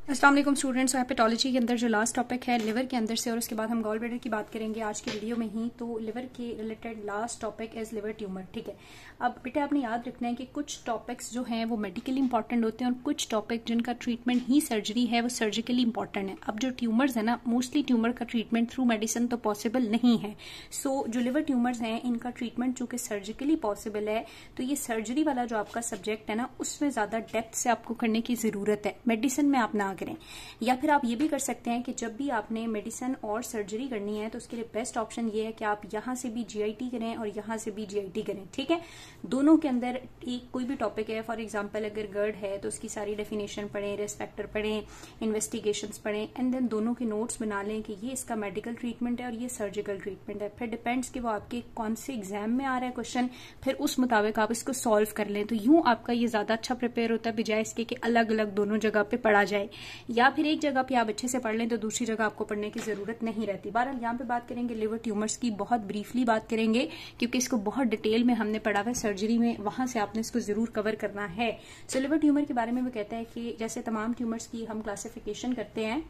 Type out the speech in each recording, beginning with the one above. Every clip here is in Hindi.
अस्सलाम वालेकुम स्टूडेंट्स। हेपेटोलॉजी के अंदर जो लास्ट टॉपिक है लिवर के अंदर से, और उसके बाद हम गॉल ब्लैडर की बात करेंगे आज की वीडियो में ही। तो लिवर के related last topic is liver tumour. ठीक है, अब बेटा आपने याद रखना है कि कुछ टॉपिक्स जो हैं वो मेडिकली इंपॉर्टेंट होते हैं और कुछ टॉपिक जिनका ट्रीटमेंट ही सर्जरी है वो सर्जिकली इंपॉर्टेंट है। अब जो ट्यूमर्स है ना, मोस्टली ट्यूमर का ट्रीटमेंट थ्रू मेडिसिन तो पॉसिबल नहीं है। सो जो लिवर ट्यूमर्स हैं इनका ट्रीटमेंट चूंकि सर्जिकली पॉसिबल है, तो ये सर्जरी वाला जो आपका सब्जेक्ट है ना, उसमें ज्यादा डेप्थ से आपको करने की जरूरत है, मेडिसिन में आप ना करें। या फिर आप ये भी कर सकते हैं कि जब भी आपने मेडिसिन और सर्जरी करनी है तो उसके लिए बेस्ट ऑप्शन ये है कि आप यहां से भी जीआईटी करें और यहां से भी जीआईटी करें। ठीक है, दोनों के अंदर एक कोई भी टॉपिक है, फॉर एग्जांपल अगर गर्ड है तो उसकी सारी डेफिनेशन पढ़ें, रिस्क फैक्टर पढ़ें, इन्वेस्टिगेशंस पढ़ें, एंड देन दोनों के नोट्स बना लें कि ये इसका मेडिकल ट्रीटमेंट है और ये सर्जिकल ट्रीटमेंट है। फिर डिपेंड्स कि वो आपके कौन से एग्जाम में आ रहा है क्वेश्चन, फिर उस मुताबिक आप इसको सॉल्व कर लें। तो यूं आपका ये ज्यादा अच्छा प्रिपेयर होता है बजाय इसके कि अलग अलग दोनों जगह पे पढ़ा जाए, या फिर एक जगह पे आप अच्छे से पढ़ लें तो दूसरी जगह आपको पढ़ने की जरूरत नहीं रहती। बहरहाल यहाँ पे बात करेंगे लिवर ट्यूमर्स की, बहुत ब्रीफली बात करेंगे क्योंकि इसको बहुत डिटेल में हमने पढ़ा हुआ है सर्जरी में, वहां से आपने इसको जरूर कवर करना है। सो लिवर ट्यूमर के बारे में वो कहता है कि जैसे तमाम ट्यूमर्स की हम क्लासिफिकेशन करते हैं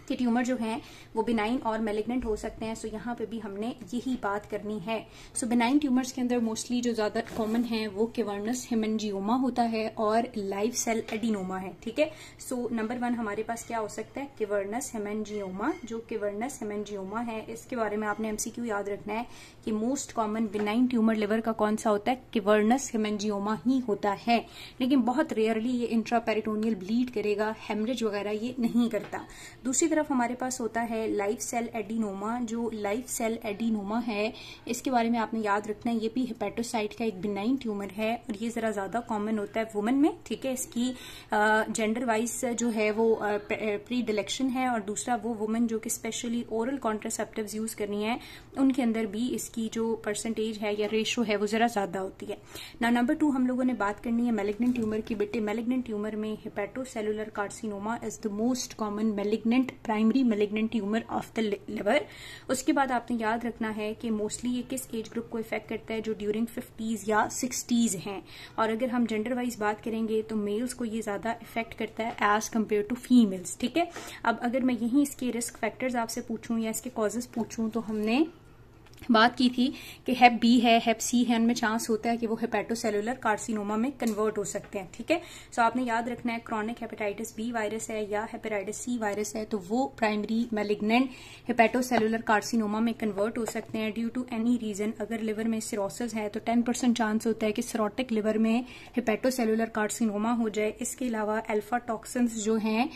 कि ट्यूमर जो हैं वो बिनाइन और मैलिग्नेंट हो सकते हैं। सो यहाँ पे भी हमने यही बात करनी है। सो बिनाइन ट्यूमर्स के अंदर मोस्टली जो ज्यादा कॉमन है वो कैवर्नस हेमेंजियोमा होता है और लाइव सेल एडिनोमा है। ठीक है, सो नंबर 1 हमारे पास क्या हो सकता है, कैवर्नस हेमेंजियोमा। जो कैवर्नस हेमेंजियोमा है इसके बारे में आपने एमसीक्यू याद रखना है कि most common benign tumour liver का कौन सा होता है, कैवर्नस हेमेंजियोमा ही होता है। लेकिन बहुत रेयरली ये इंट्रापेरिटोनियल ब्लीड करेगा, हेमरेज वगैरह ये नहीं करता। दूसरी तरफ हमारे पास होता है लाइव सेल एडिनोमा। जो लाइव सेल एडिनोमा है इसके बारे में आपने याद रखना है, ये भी हेपेटोसाइट का एक बिनाइन ट्यूमर है और ये जरा ज्यादा कॉमन होता है वुमेन में। ठीक है, इसकी जेंडर वाइज जो है वो प्री डिलेक्शन है, और दूसरा वो वुमेन जो कि स्पेशली ओरल कॉन्ट्रासेप्टिव्स यूज करनी है उनके अंदर भी इसकी जो परसेंटेज है या रेशो है वो जरा ज्यादा होती है ना। नंबर 2 हम लोगों ने बात करनी है मैलिग्नेंट ट्यूमर की। बेटे मैलिग्नेंट ट्यूमर में hepatocellular carcinoma is the most common malignant primary malignant tumour of the liver. उसके बाद आपने याद रखना है कि मोस्टली ये किस एज ग्रुप को इफेक्ट करता है, जो ड्यूरिंग 50s या 60s हैं। और अगर हम जेंडर वाइज बात करेंगे तो मेल्स को ये ज्यादा इफेक्ट करता है एज कम्पेयर टू फीमेल्स। ठीक है, अब अगर मैं यही इसके रिस्क फैक्टर्स आपसे पूछूं या इसके कॉजेज पूछूं तो हमने बात की थी कि हेप बी है, हेप सी है, उनमें चांस होता है कि वो हेपेटोसेलुलर कार्सिनोमा में कन्वर्ट हो सकते हैं। ठीक है, सो आपने याद रखना है क्रॉनिक हेपेटाइटिस बी वायरस है या हेपेटाइटिस सी वायरस है तो वो प्राइमरी मैलिग्नेंट हेपेटोसेलुलर कार्सिनोमा में कन्वर्ट हो सकते हैं ड्यू टू एनी रीजन। अगर लिवर में सिरोसिस है तो 10% चांस होता है कि सिरोटिक लिवर में हेपेटोसेलुलर कार्सिनोमा हो जाए। इसके अलावा अल्फा टॉक्सिन्स जो हैं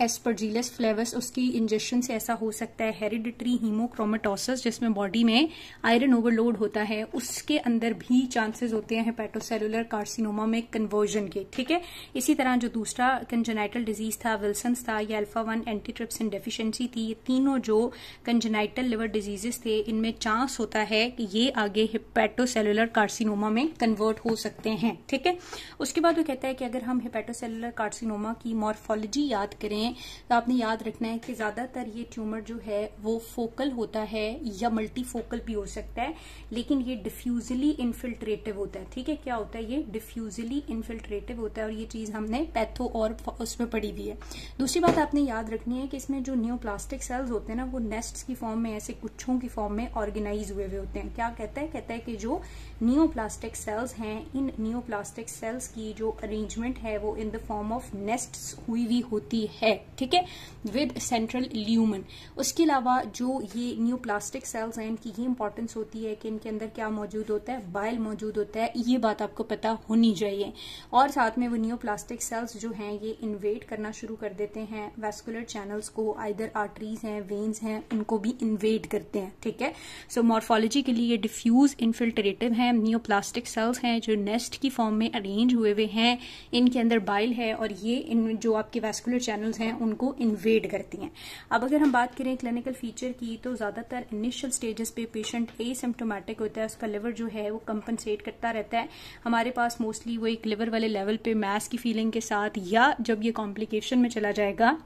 एस्परजिलस फ्लेवस, उसकी इंजेक्शन से ऐसा हो सकता है। हेरिडिटरी हीमोक्रोमेटोसिस जिसमें बॉडी में आयरन ओवरलोड होता है, उसके अंदर भी चांसेस होते हैं हेपेटोसेलुलर कार्सिनोमा में कन्वर्जन के। ठीक है, इसी तरह जो दूसरा कंजेनाइटल डिजीज था विल्सन्स था या अल्फा 1 एंटीट्रिप्सिन डेफिशिएंसी थी, ये तीनों जो कंजेनाइटल लिवर डिजीजेस थे इनमें चांस होता है कि ये आगे हेपेटोसेलुलर कार्सिनोमा में कन्वर्ट हो सकते हैं। ठीक है, उसके बाद वो कहता है कि अगर हम हेपेटोसेलुलर कार्सिनोमा की मॉर्फोलॉजी याद करें तो आपने याद रखना है कि ज्यादातर ये ट्यूमर जो है वो फोकल होता है या मल्टीफोकल भी हो सकता है, लेकिन ये डिफ्यूजली इनफिल्ट्रेटिव होता है। ठीक है, क्या होता है, ये डिफ्यूजली इनफिल्ट्रेटिव होता है और ये चीज हमने पैथो और उसमें पढ़ी हुई है। दूसरी बात आपने याद रखनी है कि इसमें जो न्यूप्लास्टिक सेल्स होते हैं ना वो नेस्ट्स की फॉर्म में, ऐसे गुच्छों की फॉर्म में ऑर्गेनाइज हुए होते हैं। क्या कहता है कि जो न्यूप्लास्टिक सेल्स हैं, इन न्यूप्लास्टिक सेल्स की जो अरेंजमेंट है वो in the form of nests हुई हुई होती है। ठीक है, विद सेंट्रल ल्यूमन। उसके अलावा जो ये न्यूप्लास्टिक सेल्स हैं इनकी ये इंपॉर्टेंस होती है कि इनके अंदर क्या मौजूद होता है, बाइल मौजूद होता है। ये बात आपको पता होनी चाहिए। और साथ में वो न्यूप्लास्टिक सेल्स जो हैं ये इन्वेड करना शुरू कर देते हैं वैस्कुलर चैनल्स को, आइदर आर्टरीज हैं, वेन्स हैं, उनको भी इन्वेड करते हैं। ठीक है, सो मॉर्फोलॉजी के लिए डिफ्यूज इनफिल्ट्रेटिव है, न्यूप्लास्टिक सेल्स हैं जो नेस्ट की फॉर्म में अरेंज हुए हुए हैं, इनके अंदर बाइल है और ये इन जो आपके वैस्कुलर चैनल्स हैं उनको इन्वेड करती हैं। अब अगर हम बात करें क्लिनिकल फीचर की तो ज्यादातर इनिशियल स्टेजेस पे पेशेंट एसिम्प्टोमेटिक होता है, उसका लिवर जो है वो कंपनसेट करता रहता है। हमारे पास मोस्टली वो एक लिवर वाले लेवल पे मैस की फीलिंग के साथ, या जब ये कॉम्प्लिकेशन में चला जाएगा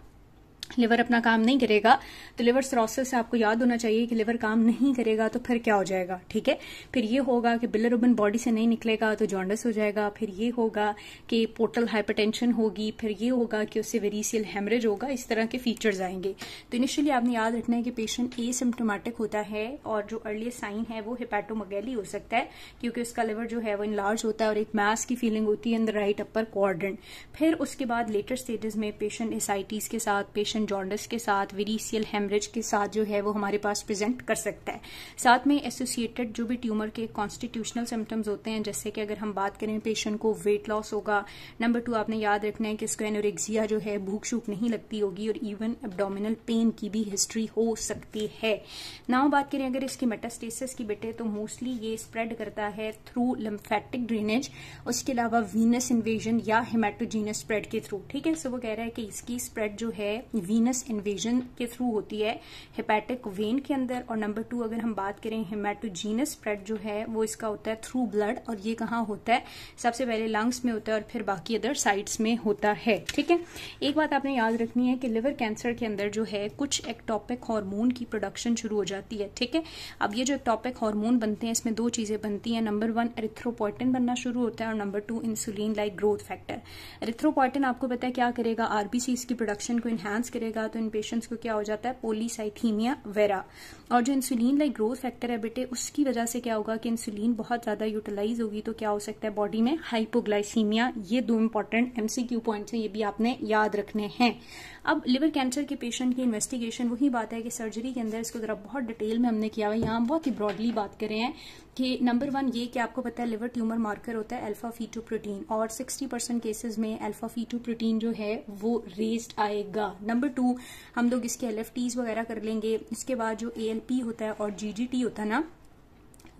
लिवर अपना काम नहीं करेगा तो लिवर सिरोसिस से आपको याद होना चाहिए कि लिवर काम नहीं करेगा तो फिर क्या हो जाएगा, ठीक है। फिर ये होगा कि बिलिरुबिन बॉडी से नहीं निकलेगा तो जॉन्डिस हो जाएगा। फिर ये होगा कि पोर्टल हाइपरटेंशन होगी। फिर ये होगा कि उससे वेरिसियल हेमरेज होगा। इस तरह के फीचर्स आएंगे। तो इनिशियली आपने याद रखना है कि पेशेंट एसिम्प्टोमेटिक होता है और जो अर्लीस्ट साइन है वो हेपेटोमेगैली हो सकता है, क्योंकि उसका लिवर जो है वो इनलार्ज होता है और एक मास की फीलिंग होती है in the right upper quadrant. फिर उसके बाद लेटर स्टेजेस में पेशेंट एसाइटिस के साथ, पेशेंट जॉन्डिस के साथ, वेरिसियल हेमरेज के साथ जो है वो हमारे पास प्रेजेंट कर सकता है। साथ में एसोसिएटेड जो भी ट्यूमर के कॉन्स्टिट्यूशनल सिम्टम्स होते हैं, जैसे कि अगर हम बात करें पेशेंट को वेट लॉस होगा। नंबर 2 आपने याद रखना है कि इसको एनोरेक्सिया जो है, भूख शूख नहीं लगती होगी और इवन एब्डोमिनल पेन की भी हिस्ट्री हो सकती है। नाउ बात करें अगर इसकी मेटास्टेसिस की बेटे, तो मोस्टली ये स्प्रेड करता है थ्रू लिम्फेटिक ड्रेनेज, उसके अलावा वीनस इन्वेजन या हेमेटोजीनस स्प्रेड के थ्रू, ठीक है। सो वो कह रहा है कि इसकी स्प्रेड जो है वीनस इन्वेजन के थ्रू होती है हेपेटिक वेन के अंदर। और नंबर 2 अगर हम बात करें हेमेटोजीनस स्प्रेड जो है वो इसका होता है थ्रू ब्लड, और ये कहाँ होता है, सबसे पहले लंग्स में होता है और फिर बाकी अदर साइड्स में होता है, ठीक है। एक बात आपने याद रखनी है कि लिवर कैंसर के अंदर जो है कुछ एक्टोपिक हार्मोन की प्रोडक्शन शुरू हो जाती है, ठीक है। अब ये जो एक्टोपिक हार्मोन बनते हैं इसमें 2 चीजें बनती हैं। नंबर 1 एरिथ्रोपोइटिन बनना शुरू होता है और number 2 insulin like growth factor. Erythropoietin आपको पता है क्या करेगा, आरबीसीज की प्रोडक्शन को इनहांस करेगा। तो इन पेशेंट्स को क्या हो जाता है, पॉलीसाइथीमिया वेरा। और जो इंसुलिन लाइक ग्रोथ फैक्टर है बेटे, उसकी वजह से क्या होगा कि इंसुलिन बहुत ज्यादा यूटिलाइज होगी तो क्या हो सकता है बॉडी में हाइपोग्लाइसीमिया। ये 2 इंपॉर्टेंट एमसीक्यू पॉइंट्स हैं, ये भी आपने याद रखने हैं। अब लिवर कैंसर के पेशेंट की इन्वेस्टिगेशन वही बात है कि सर्जरी के अंदर इसको जरा बहुत डिटेल में हमने किया हुआ है। यहाँ बहुत ही ब्रॉडली बात कर रहे हैं कि नंबर 1 ये कि आपको पता है लिवर ट्यूमर मार्कर होता है अल्फा फीटोप्रोटीन, और 60% केसेस में अल्फा फीटोप्रोटीन जो है वो रेज्ड आएगा। नंबर 2 हम लोग इसके एलएफटीज वगैरह कर लेंगे। इसके बाद जो एएलपी होता है और जीजीटी होता है ना,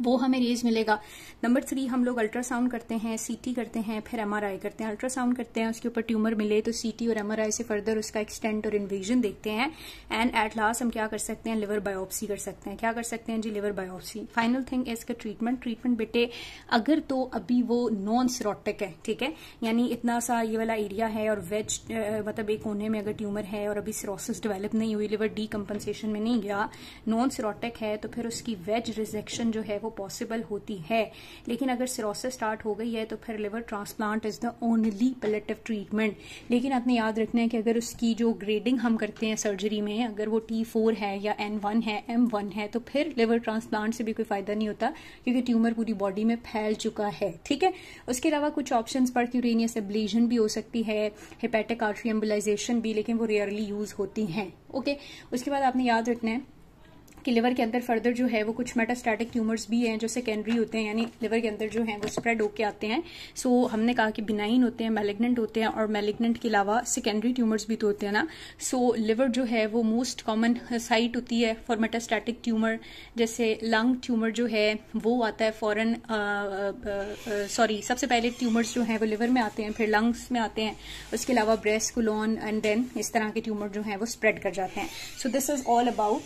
वो हमें रेज मिलेगा। नंबर 3 हम लोग अल्ट्रासाउंड करते हैं, सीटी करते हैं, फिर एमआरआई करते हैं। अल्ट्रासाउंड करते हैं, उसके ऊपर ट्यूमर मिले तो सीटी और एमआरआई से फर्दर उसका एक्सटेंट और इन्वेजन देखते हैं। एंड एट लास्ट हम क्या कर सकते हैं, लिवर बायोप्सी कर सकते हैं। क्या कर सकते हैं जी, लिवर बायोप्सी। फाइनल थिंग इसका ट्रीटमेंट बेटे, अगर तो अभी वो नॉन सिरोटिक है, ठीक है, यानी इतना सा ये वाला एरिया है और वेज मतलब एक कोने में अगर ट्यूमर है और अभी सिरोसिस डेवलप नहीं हुई, लिवर डीकम्पनसेशन में नहीं गया, नॉन सिरोटिक है, तो फिर उसकी वेज रिजेक्शन जो है वो पॉसिबल होती है। लेकिन अगर सिरोसिस स्टार्ट हो गई है तो फिर liver transplant is the only palliative treatment. लेकिन आपने याद रखना है कि अगर उसकी जो ग्रेडिंग हम करते हैं सर्जरी में, अगर वो T4 है या N1 है, M1 है, तो फिर लिवर ट्रांसप्लांट से भी कोई फायदा नहीं होता क्योंकि ट्यूमर पूरी बॉडी में फैल चुका है, ठीक है। उसके अलावा कुछ ऑप्शंस परक्यूटेनियस एब्लेशन भी हो सकती है, हेपेटिक आर्टरी एम्बोलाइजेशन भी, लेकिन वो रेयरली यूज होती हैं, ओके। उसके बाद आपने याद रखना है कि लिवर के अंदर फर्दर जो है वो कुछ मेटास्टैटिक ट्यूमर्स भी हैं जो सेकेंडरी होते हैं, यानी लिवर के अंदर जो हैं वो स्प्रेड होके आते हैं। सो हमने कहा कि बिनाइन होते हैं, मैलिग्नेंट होते हैं, और मैलिग्नेंट के अलावा सेकेंडरी ट्यूमर्स भी तो होते हैं ना। सो लिवर जो है वो मोस्ट कॉमन साइट होती है फॉर मेटास्टैटिक ट्यूमर। जैसे लंग ट्यूमर जो है वो आता है फॉरन, सबसे पहले ट्यूमर्स जो हैं वो लिवर में आते हैं, फिर लंग्स में आते हैं, उसके अलावा ब्रेस्ट, कोलोन, एंड देन इस तरह के ट्यूमर जो हैं वो स्प्रेड कर जाते हैं। So this is all about.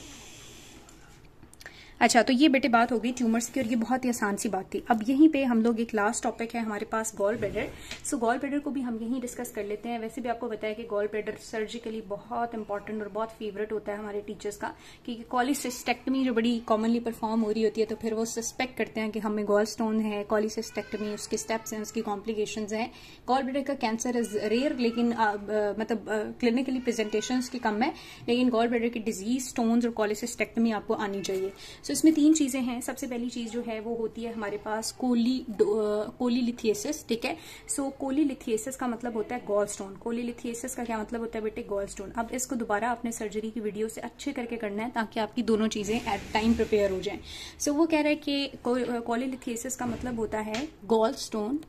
अच्छा, तो ये बेटे बात हो गई ट्यूमर्स की और ये बहुत ही आसान सी बात थी। अब यहीं पे हम लोग एक लास्ट टॉपिक है हमारे पास, गॉल ब्लैडर। सो गॉल ब्लैडर को भी हम यहीं डिस्कस कर लेते हैं। वैसे भी आपको बताया कि गॉल ब्लैडर सर्जिकली बहुत इंपॉर्टेंट और बहुत फेवरेट होता है हमारे टीचर्स का, क्योंकि कॉलीसिस्टेक्टमी जो बड़ी कॉमनली परफॉर्म हो रही होती है तो फिर वो सस्पेक्ट करते हैं कि हमें गॉल स्टोन है, कॉलीसिस्टेक्टमी, उसके स्टेप्स हैं, उसकी कॉम्प्लिकेशंस हैं। गॉल ब्लैडर का कैंसर इज रेयर, लेकिन क्लिनिकली प्रेजेंटेशन की कम है, लेकिन गॉल ब्लैडर की डिजीज, स्टोन्स और कॉलीसिस्टेक्टमी आपको आनी चाहिए। सो इसमें 3 चीजें हैं। सबसे पहली चीज जो है वो होती है हमारे पास कोलीलिथिएसिस, ठीक है। सो कोलीलिथिएसिस का मतलब होता है गॉल स्टोन। कोलीलिथिएसिस का क्या मतलब होता है बेटे, गॉल स्टोन। अब इसको दोबारा आपने सर्जरी की वीडियो से अच्छे करके करना है ताकि आपकी दोनों चीजें एट टाइम प्रिपेयर हो जाएं। सो वो कह रहा है कि कोलीलिथिएसिस का मतलब होता है गॉल स्टोन,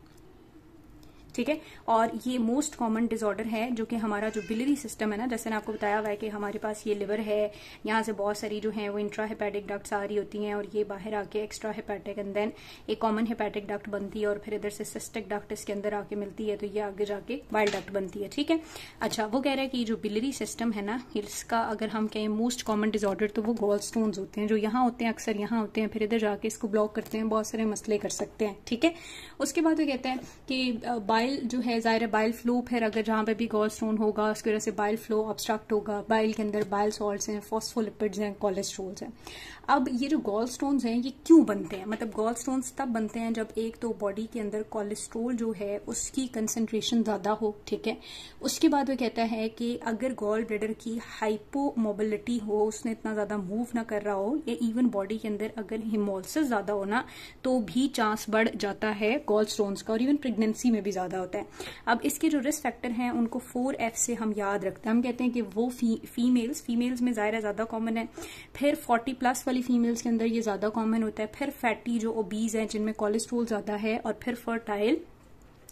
ठीक है। और ये मोस्ट कॉमन डिसऑर्डर है जो कि हमारा जो बिलियरी सिस्टम है ना, जैसे मैंने आपको बताया हुआ है कि हमारे पास ये लिवर है, यहाँ से बहुत सारी जो है वो इंट्रा हेपेटिक डक्ट्स आ रही होती हैं और ये बाहर आके एक्स्ट्रा हेपेटिक, एंड देन एक कॉमन हेपेटिक डक्ट बनती है और फिर इधर से सिस्टिक डक्ट इसके अंदर आके मिलती है, तो ये आगे जाके बाइल डक्ट बनती है, ठीक है। अच्छा, वो कह रहा है कि जो बिलियरी सिस्टम है ना, इसका अगर हम कहें मोस्ट कॉमन डिसऑर्डर तो वो गॉल स्टोन्स होते हैं, जो यहाँ होते हैं, अक्सर यहाँ होते हैं, फिर इधर जाके इसको ब्लॉक करते हैं, बहुत सारे मसले कर सकते हैं, ठीक है। उसके बाद वो कहते हैं कि बाइल बाइल जो है ज़ाहिर बाइल फ्लो, फिर अगर जहाँ पे भी गॉल स्टोन होगा उसकी वजह से बाइल फ्लो ऑब्स्ट्रक्ट होगा, बाइल के अंदर बाइल सॉल्ट्स हैं, फॉस्फोलिपिड्स हैं, कोलेस्ट्रोल्स हैं। अब ये जो गॉल स्टोन्स हैं ये क्यों बनते हैं, मतलब गॉल स्टोन्स तब बनते हैं जब एक तो बॉडी के अंदर कोलेस्ट्रोल जो है उसकी कंसंट्रेशन ज़्यादा हो, ठीक है। उसके बाद वो कहता है कि अगर गॉल ब्लैडर की हाइपोमोबिलिटी हो, उसने इतना ज़्यादा मूव ना कर रहा हो, या इवन बॉडी के अंदर अगर हिमोलिसिस ज़्यादा हो ना तो भी चांस बढ़ जाता है गॉल स्टोन्स का, और इवन प्रेगनेंसी में भी ज़्यादा होता है। अब इसके जो रिस्क फैक्टर हैं उनको 4F से हम याद रखते हैं। हम कहते हैं कि वो फीमेल्स में ज़्यादा कॉमन है, फिर 40+ वाली फीमेल्स के अंदर ये ज़्यादा कॉमन होता है, फिर फैटी जो ओबीज हैं जिनमें कोलेस्ट्रोल ज़्यादा है, और फिर फर्टाइल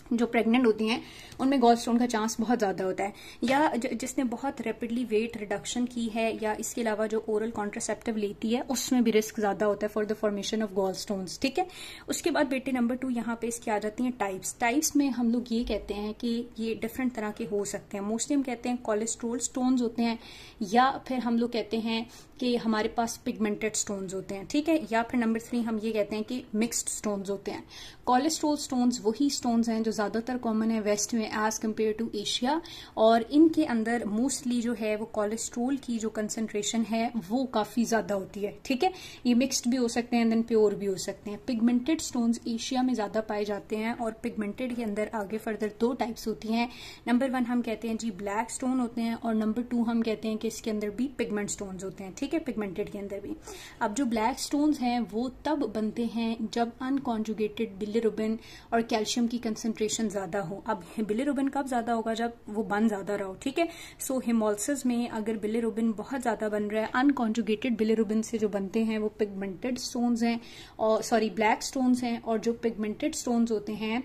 जो प्रेग्नेंट होती हैं उनमें गॉल स्टोन का चांस बहुत ज़्यादा होता है, या जिसने बहुत रैपिडली वेट रिडक्शन की है, या इसके अलावा जो ओरल कॉन्ट्रासेप्टिव लेती है उसमें भी रिस्क ज़्यादा होता है for the formation of gall stones, ठीक है। उसके बाद बेटे नंबर 2 यहाँ पे इसकी आ जाती हैं टाइप्स में हम लोग ये कहते हैं कि ये डिफरेंट तरह के हो सकते हैं। मोस्टली हम कहते हैं कोलेस्ट्रोल स्टोन्स होते हैं, या फिर हम लोग कहते हैं कि हमारे पास पिगमेंटेड स्टोन्स होते हैं, ठीक है, या फिर नंबर 3 हम ये कहते हैं कि मिक्स्ड स्टोन्स होते हैं। कोलेस्ट्रोल स्टोन्स वही स्टोन्स हैं जो ज़्यादातर कॉमन है वेस्ट में एज कम्पेयर टू एशिया, और इनके अंदर मोस्टली जो है वो कोलेस्ट्रोल की जो कंसंट्रेशन है वो काफ़ी ज़्यादा होती है, ठीक है। ये मिक्स्ड भी हो सकते हैं, देन प्योर भी हो सकते हैं। पिगमेंटेड स्टोन्स एशिया में ज़्यादा पाए जाते हैं, और पिगमेंटेड के अंदर आगे फर्दर 2 टाइप्स होती हैं। नंबर 1 हम कहते हैं जी ब्लैक स्टोन होते हैं, और नंबर 2 हम कहते हैं कि इसके अंदर भी पिगमेंट स्टोन्स होते हैं, ठीक है, पिगमेंटेड के अंदर भी। अब जो ब्लैक स्टोन्स हैं वो तब बनते हैं जब अनकॉन्जुगेटेड बिलिरुबिन और कैल्शियम की कंसंट्रेशन ज्यादा हो। अब बिलिरुबिन कब ज्यादा होगा, जब वो बन ज्यादा रहा हो, ठीक है। सो हिमोलिसिस में अगर बिलिरुबिन बहुत ज्यादा बन रहा है, अनकॉन्जुगेटेड बिलिरुबिन से जो बनते हैं वो पिगमेंटेड स्टोन्स हैं, और ब्लैक स्टोन्स हैं, और जो पिगमेंटेड स्टोन्स होते हैं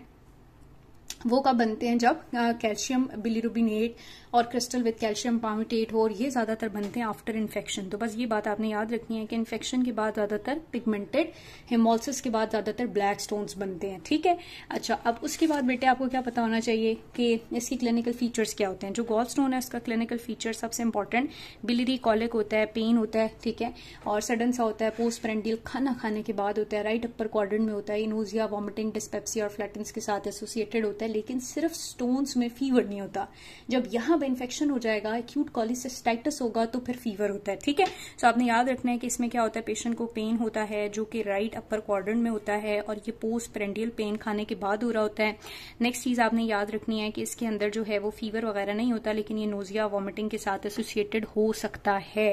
वो कब बनते हैं, जब कैल्शियम बिलिरुबिनेट और क्रिस्टल विद कैल्शियम पामिटेट हो, और ये ज्यादातर बनते हैं आफ्टर इन्फेक्शन। तो बस ये बात आपने याद रखनी है कि इन्फेक्शन के बाद ज्यादातर पिगमेंटेड, हिमोलिसिस के बाद ज्यादातर ब्लैक स्टोन्स बनते हैं, ठीक है। अच्छा, अब उसके बाद बेटे आपको क्या पता होना चाहिए कि इसकी क्लिनिकल फीचर्स क्या होते हैं। जो गॉल स्टोन है इसका क्लिनिकल फीचर सबसे इंपॉर्टेंट बिलियरी कॉलिक होता है, पेन होता है, ठीक है, और सडन सा होता है, पोस्ट पेरेंडियल खाना खाने के बाद होता है, राइट अपर क्वाड्रेंट में होता है, नोजिया, वॉमिटिंग, डिस्पेप्सिया और फ्लैटेंस के साथ एसोसिएटेड होता है। लेकिन सिर्फ स्टोन्स में फीवर नहीं होता, जब यहाँ पे इन्फेक्शन हो जाएगा, एक्यूट कोलिसिस्टाइटिस होगा तो फिर फीवर होता है, ठीक है। सो आपने याद रखना है कि इसमें क्या होता है, पेशेंट को पेन होता है जो कि राइट अपर क्वाड्रेंट में होता है, और ये पोस्ट पेरेंडियल पेन खाने के बाद हो रहा होता है। नेक्स्ट चीज आपने याद रखनी है कि इसके अंदर जो है वो फीवर वगैरह नहीं होता, लेकिन ये नोजिया, वॉमिटिंग के साथ एसोसिएटेड हो सकता है।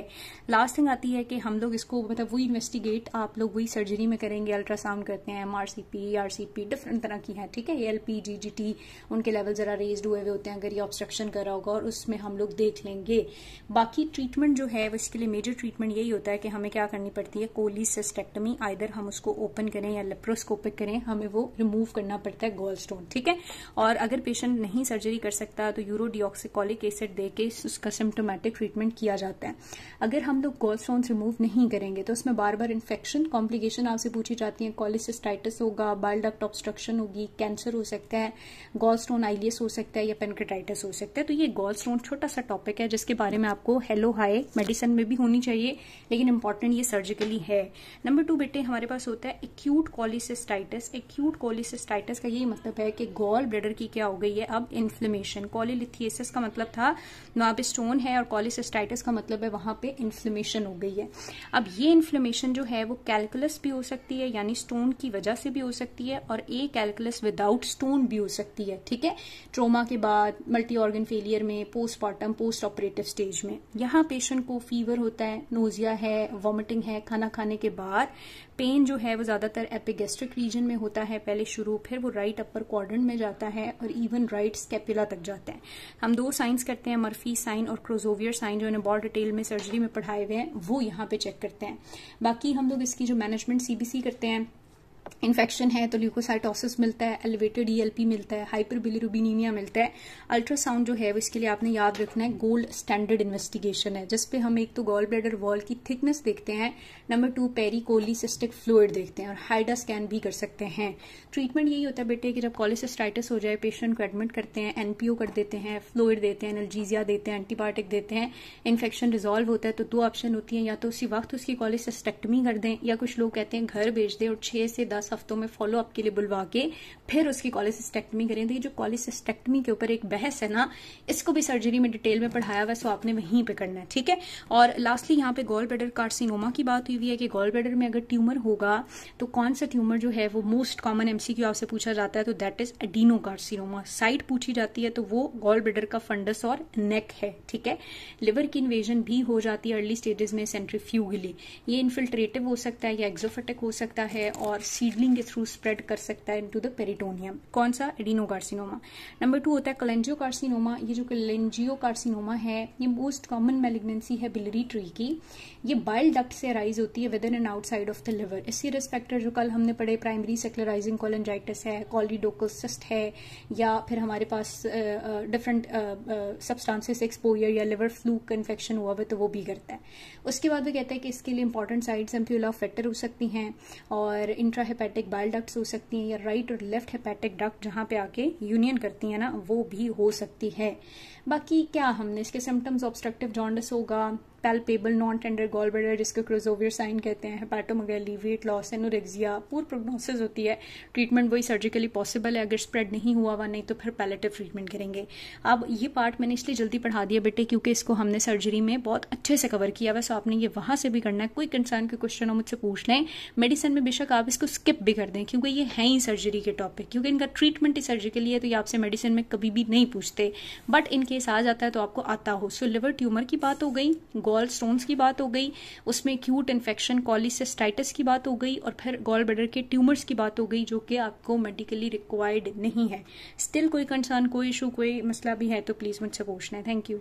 लास्ट थिंग आती है कि हम लोग इसको मतलब वही इन्वेस्टिगेट आप लोग वही सर्जरी में करेंगे, अल्ट्रासाउंड करते हैं, MRCP, RCP डिफरेंट तरह की है, ठीक है, ALP, GGT, उनके लेवल जरा रेज्ड हुए होते हैं अगर ये ऑब्स्ट्रक्शन कर रहा होगा, और उसमें हम लोग देख लेंगे। बाकी ट्रीटमेंट जो है इसके लिए मेजर ट्रीटमेंट यही होता है कि हमें क्या करनी पड़ती है, कोलिसिस्टेक्टमी, आइदर हम उसको ओपन करें या लेप्रोस्कोपिक करें, हमें वो रिमूव करना पड़ता है गॉल स्टोन, ठीक है। और अगर पेशेंट नहीं सर्जरी कर सकता तो यूरोडिऑक्सिकोलिक एसिड देके उसका सिम्टोमेटिक ट्रीटमेंट किया जाता है। अगर हम लोग गॉल स्टोन रिमूव नहीं करेंगे तो उसमें बार बार इन्फेक्शन, कॉम्प्लिकेशन आपसे पूछी जाती है, कोलिसिस्टाइटिस होगा, बाइल डक्ट ऑब्स्ट्रक्शन होगी, कैंसर हो सकता है, गॉल स्टोन आइलियस हो सकता है, या पेनक्रेटाइटिस हो सकता है। तो ये गॉल स्टोन छोटा सा टॉपिक है जिसके बारे में आपको हेलो हाय मेडिसिन में भी होनी चाहिए, लेकिन इंपॉर्टेंट ये सर्जिकली है। नंबर 2 बेटे हमारे पास होता है एक्यूट कोलिसिस्टाइटिस। एक्यूट कोलिसिस्टाइटिस का यही मतलब है कि गॉल ब्लैडर की क्या हो गई है अब इन्फ्लेमेशन। कोलिलिथियसिस का मतलब था वहां पे स्टोन है, और कोलिसिस्टाइटिस का मतलब है वहां पे इन्फ्लेमेशन हो गई है। अब ये इन्फ्लेमेशन जो है वो कैलकुलस भी हो सकती है, यानी स्टोन की वजह से भी हो सकती है, और ए कैलकुलस विदाउट स्टोन भी हो सकती है, ठीक है, ट्रोमा के बाद, मल्टी ऑर्गन फेलियर में, पोस्टमार्टम, पोस्ट ऑपरेटिव स्टेज में। यहाँ पेशेंट को फीवर होता है, नोजिया है, वॉमिटिंग है, खाना खाने के बाद पेन जो है वो ज्यादातर एपिगेस्ट्रिक रीजन में होता है पहले शुरू, फिर वो राइट अपर क्वाड्रेंट में जाता है, और इवन राइट स्कैपुला तक जाता है। हम 2 साइंस करते हैं, मर्फी साइन और क्रोजोवियर साइन, जो इन्हें बहुत डिटेल में सर्जरी में पढ़ाए हुए हैं, वो यहाँ पे चेक करते हैं। बाकी हम लोग इसकी जो मैनेजमेंट CBC करते हैं, इन्फेक्शन है तो ल्यूकोसाइटोसिस मिलता है, एलिवेटेड ELP मिलता है, हाइपर बिलिरुबिनीमिया मिलता है। अल्ट्रासाउंड जो है वो इसके लिए आपने याद रखना है गोल्ड स्टैंडर्ड इन्वेस्टिगेशन है, जिसपे हम एक तो गॉल ब्लैडर वॉल की थिकनेस देखते हैं, नंबर 2 पेरिकोलिसिस्टिक फ्लूइड देखते हैं, और हाइडा स्कैन भी कर सकते हैं। ट्रीटमेंट यही होता है बेटे कि जब कोलिसिस्टाइटिस हो जाए पेशेंट को एडमिट करते हैं, NPO कर देते हैं, फ्लूइड देते हैं, एनाल्जेसिया देते हैं, एंटीबायोटिक देते हैं। इन्फेक्शन रिजॉल्व होता है तो 2 ऑप्शन होती है, या तो उसी वक्त उसकी कोलिसिस्टेक्टमी कर दें, या कुछ लोग कहते हैं घर भेज दें और 6 से 50 हफ्तों में फॉलो अप के लिए बुलवा के फिर उसकी कॉलिसिस्टेक्टमी करें। तो ये जो कॉलिसिस्टेक्टमी के ऊपर एक बहस है ना, इसको भी सर्जरी में डिटेल में पढ़ाया हुआ, सो आपने वहीं पे करना है, ठीक है। और लास्टली यहाँ पे गॉल ब्लैडर कार्सिनोमा की बात हुई है कि गॉल ब्लैडर में अगर ट्यूमर होगा तो कौन सा ट्यूमर जो है वो मोस्ट कॉमन एमसीक्यू आपसे पूछा जाता है, तो दैट इज एडिनोकार्सिनोमा। साइट पूछी जाती है तो वो गॉल ब्लैडर का फंडस और नेक है, ठीक है। लिवर की इन्वेजन भी हो जाती है अर्ली स्टेजेस में सेंट्रीफ्यूगली। ये इन्फिल्ट्रेटिव हो सकता है या एक्सोफिटिक हो सकता है और सीडलिंग के थ्रू स्प्रेड कर सकता है इनटू द पेरिटोनियम। कौन सा? एडिनोकार्सिनोमा। नंबर 2 होता है कलेंजियोकार्सिनोमा। ये जो कलेंजियोकार्सिनोमा है ये मोस्ट कॉमन मैलिग्नेंसी है बिलियरी ट्री की। ये बाइल डक्ट से अराइज होती है with in and outside of the liver. इसी रिस्पेक्टर जो कल हमने पढ़े प्राइमरी सेक्युलराइजिंग कोलेंजाइटिस है, कॉलीडोकल सिस्ट है, या फिर हमारे पास डिफरेंट सब्सटेंसेस एक्सपोजर या लिवर फ्लू का इन्फेक्शन हुआ है तो वो भी करता है। उसके बाद वो कहते हैं कि इसके लिए इंपॉर्टेंट साइड्स एम्प्यूला फैक्टर हो सकती हैं और इंट्राहेपेटिक बाइल डक्ट्स हो सकती हैं, या राइट और लेफ्ट हेपेटिक डक्ट जहां पे आके यूनियन करती है ना वो भी हो सकती है। बाकी क्या हमने इसके सिम्टम्स ऑब्स्ट्रक्टिव जॉन्डिस होगा, palpable non tender gall bladder जिसको क्रोजोवियर साइन कहते हैं, hepatomegaly, weight loss, anorexia, poor prognosis होती है। ट्रीटमेंट वही सर्जिकली पॉसिबल है, अगर स्प्रेड नहीं हुआ हुआ नहीं तो फिर पैलेटिव ट्रीटमेंट करेंगे। अब ये पार्ट मैंने इसलिए जल्दी पढ़ा दिया बेटे क्योंकि इसको हमने सर्जरी में बहुत अच्छे से कवर किया हुआ, सो आपने ये वहां से भी करना है। कोई कंसर्न के क्वेश्चन हो मुझसे पूछ लें। मेडिसिन में बेशक आप इसको स्किप भी कर दें क्योंकि ये है ही सर्जरी के टॉपिक, क्योंकि इनका ट्रीटमेंट ही सर्जिकली है, तो ये आपसे मेडिसिन में कभी भी नहीं पूछते, बट इन केस आ जाता है तो आपको आता हो। सो लिवर ट्यूमर की बात हो गई, गॉल स्टोन्स की बात हो गई, उसमें एक्यूट इन्फेक्शन कॉलिसिस्टाइटिस की बात हो गई, और फिर गॉल ब्लैडर के ट्यूमर्स की बात हो गई जो कि आपको मेडिकली रिक्वायर्ड नहीं है। स्टिल कोई कंसर्न, कोई इशू, कोई मसला भी है तो प्लीज मुझसे पूछना है। Thank you.